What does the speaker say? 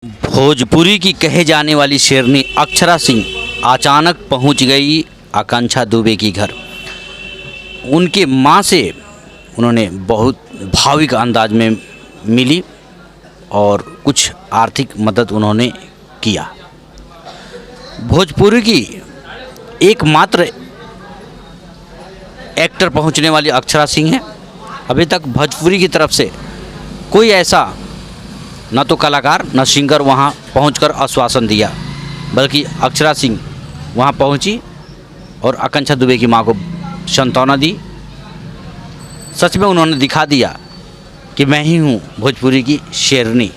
भोजपुरी की कहे जाने वाली शेरनी अक्षरा सिंह अचानक पहुंच गई आकांक्षा दुबे के घर। उनके मां से उन्होंने बहुत भावुक अंदाज में मिली और कुछ आर्थिक मदद उन्होंने किया। भोजपुरी की एकमात्र एक्टर पहुंचने वाली अक्षरा सिंह है। अभी तक भोजपुरी की तरफ से कोई ऐसा न तो कलाकार न सिंगर वहां पहुंचकर आश्वासन दिया, बल्कि अक्षरा सिंह वहां पहुंची और आकांक्षा दुबे की मां को सांत्वना दी। सच में उन्होंने दिखा दिया कि मैं ही हूं भोजपुरी की शेरनी।